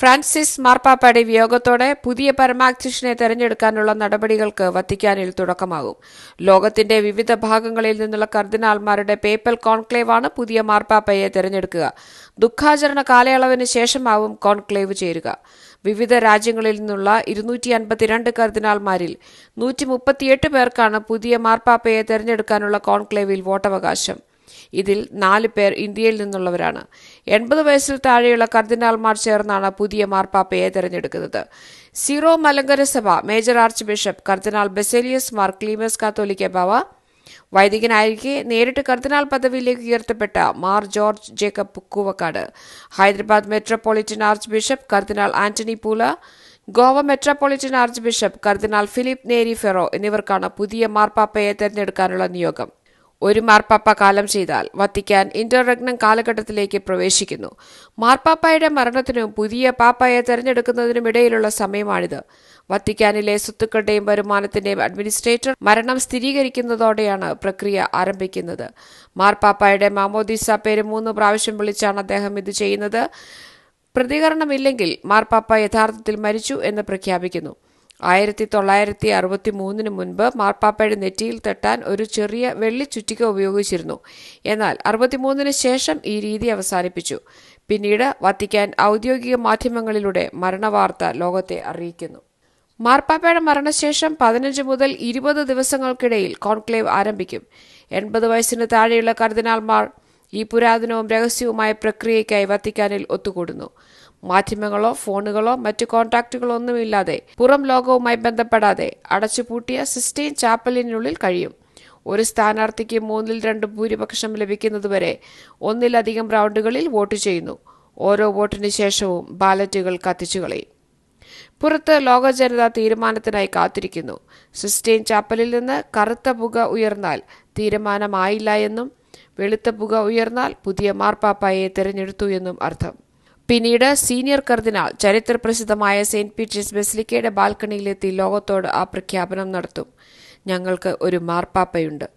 Francis മാർപ്പാപ്പയുടെ വിയോഗത്തോടെ പുതിയ പരമാധ്യക്ഷനെ തെരഞ്ഞെടുക്കാനുള്ള നടപടികൾക്ക് വത്തിക്കാനിൽ തുടക്കമാകും. ലോകത്തിന്റെ വിവിധ ഭാഗങ്ങളിൽ നിന്നുള്ള കർദിനാൾമാരുടെ പേപ്പൽ കോൺക്ലേവാണ് പുതിയ മാർപ്പാപ്പയെ തെരഞ്ഞെടുക്കുക. ദുഃഖാചരണ കാലയളവിന് ശേഷമാവും കോൺക്ലേവ് ചേരുക. വിവിധ രാജ്യങ്ങളിൽ നിന്നുള്ള 252 കർദിനാൾമാരിൽ 138 പേർക്കാണ് പുതിയ മാർപ്പാപ്പയെ തെരഞ്ഞെടുക്കാനുള്ള കോൺക്ലേവിൽ വോട്ടവകാശം. ഇതിൽ 4 പേർ ഇന്ത്യയിൽ നിന്നുള്ളവരാണ്. 80 വയസ്സിൽ താഴെയുള്ള കർദിനാൾമാർ ചേർന്നാണ് പുതിയ മാർപ്പാപ്പയെ തെരഞ്ഞെടുക്കുന്നത്. സീറോ മലങ്കര സഭ മേജർ ആർച്ച് ബിഷപ്പ് കർദിനാൾ ബെസേലിയസ് മാർ ക്ലീമസ് കാത്തോലിക്ക ബാവ, വൈദികനായിരിക്കെ നേരിട്ട് കർദിനാൾ പദവിയിലേക്ക് ഉയർത്തപ്പെട്ട Mar George Jacob Koovakad, Hyderabad metropolitan archbishop കർദിനാൾ Anthony Poola, Goa metropolitan archbishop കർദിനാൾ ഫിലിപ്പ് നേരി ഫെറോ എന്നിവർക്കാണ് പുതിയ മാർപ്പാപ്പയെ തെരഞ്ഞെടുക്കാനുള്ള നിയോഗം. ഒരു മാർപ്പാപ്പ കാലം ചെയ്താൽ വത്തിക്കാൻ ഇന്റർറെഗ്നം കാലഘട്ടത്തിലേക്ക് പ്രവേശിക്കുന്നു. മാർപ്പാപ്പയുടെ മരണത്തിനും പുതിയ പാപ്പയെ തെരഞ്ഞെടുക്കുന്നതിനുമിടയിലുള്ള സമയമാണിത്. വത്തിക്കാനിലെ സ്വത്തുക്കളുടെയും വരുമാനത്തിന്റെയും അഡ്മിനിസ്ട്രേറ്റർ മരണം സ്ഥിരീകരിക്കുന്നതോടെയാണ് പ്രക്രിയ ആരംഭിക്കുന്നത്. മാർപ്പാപ്പയുടെ മാമോദീസ പേര് 3 പ്രാവശ്യം വിളിച്ചാണ് അദ്ദേഹം ഇത് ചെയ്യുന്നത്. പ്രതികരണമില്ലെങ്കിൽ മാർപ്പാപ്പ യഥാർത്ഥത്തിൽ മരിച്ചു എന്ന് പ്രഖ്യാപിക്കുന്നു. 1963 മുൻപ് മാർപ്പാപ്പയുടെ നെറ്റിയിൽ തട്ടാൻ ഒരു ചെറിയ വെള്ളി ചുറ്റിക ഉപയോഗിച്ചിരുന്നു. എന്നാൽ 63 ശേഷം ഈ രീതി അവസാനിപ്പിച്ചു. പിന്നീട് വത്തിക്കാൻ ഔദ്യോഗിക മാധ്യമങ്ങളിലൂടെ മരണവാർത്ത ലോകത്തെ അറിയിക്കുന്നു. മാർപ്പാപ്പയുടെ മരണശേഷം 15 മുതൽ 20 ദിവസങ്ങൾക്കിടയിൽ കോൺക്ലേവ് ആരംഭിക്കും. 80 വയസ്സിന് താഴെയുള്ള കർദിനാൾമാർ ഈ പുരാതനവും രഹസ്യവുമായ പ്രക്രിയയ്ക്കായി വത്തിക്കാനിൽ ഒത്തുകൂടുന്നു. മാധ്യമങ്ങളോ ഫോണുകളോ മറ്റു കോൺടാക്റ്റുകളോ ഒന്നുമില്ലാതെ പുറം ലോകവുമായി ബന്ധപ്പെടാതെ അടച്ചുപൂട്ടിയ സിസ്റ്റൈൻ ചാപ്പലിനുള്ളിൽ കഴിയും. ഒരു സ്ഥാനാർത്ഥിക്ക് 3/2 ഭൂരിപക്ഷം ലഭിക്കുന്നതുവരെ 1-ലധികം റൗണ്ടുകളിൽ വോട്ട് ചെയ്യുന്നു. ഓരോ വോട്ടിന് ശേഷവും ബാലറ്റുകൾ കത്തിച്ചുകളയും. പുറത്ത് ലോക ജനത തീരുമാനത്തിനായി കാത്തിരിക്കുന്നു. സിസ്റ്റൈൻ ചാപ്പലിൽ നിന്ന് കറുത്ത പുക ഉയർന്നാൽ തീരുമാനമായില്ല എന്നും വെളുത്ത പുക ഉയർന്നാൽ പുതിയ മാർപ്പാപ്പയെ തെരഞ്ഞെടുത്തു എന്നും അർത്ഥം. പിന്നീട് സീനിയർ കർദിനാൾ ചരിത്രപ്രസിദ്ധമായ സെന്റ് പീറ്റേഴ്സ് ബസിലിക്കയുടെ ബാൽക്കണിയിലെത്തി ലോകത്തോട് ആ പ്രഖ്യാപനം നടത്തും: ഞങ്ങൾക്ക് ഒരു മാർപ്പാപ്പയുണ്ട്.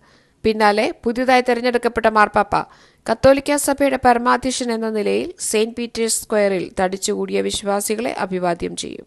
പിന്നാലെ പുതിയതായി തെരഞ്ഞെടുക്കപ്പെട്ട മാർപ്പാപ്പ കത്തോലിക്ക സഭയുടെ പരമാധ്യക്ഷൻ എന്ന നിലയിൽ സെന്റ് പീറ്റേഴ്സ് സ്ക്വയറിൽ തടിച്ചുകൂടിയ വിശ്വാസികളെ അഭിവാദ്യം ചെയ്യും.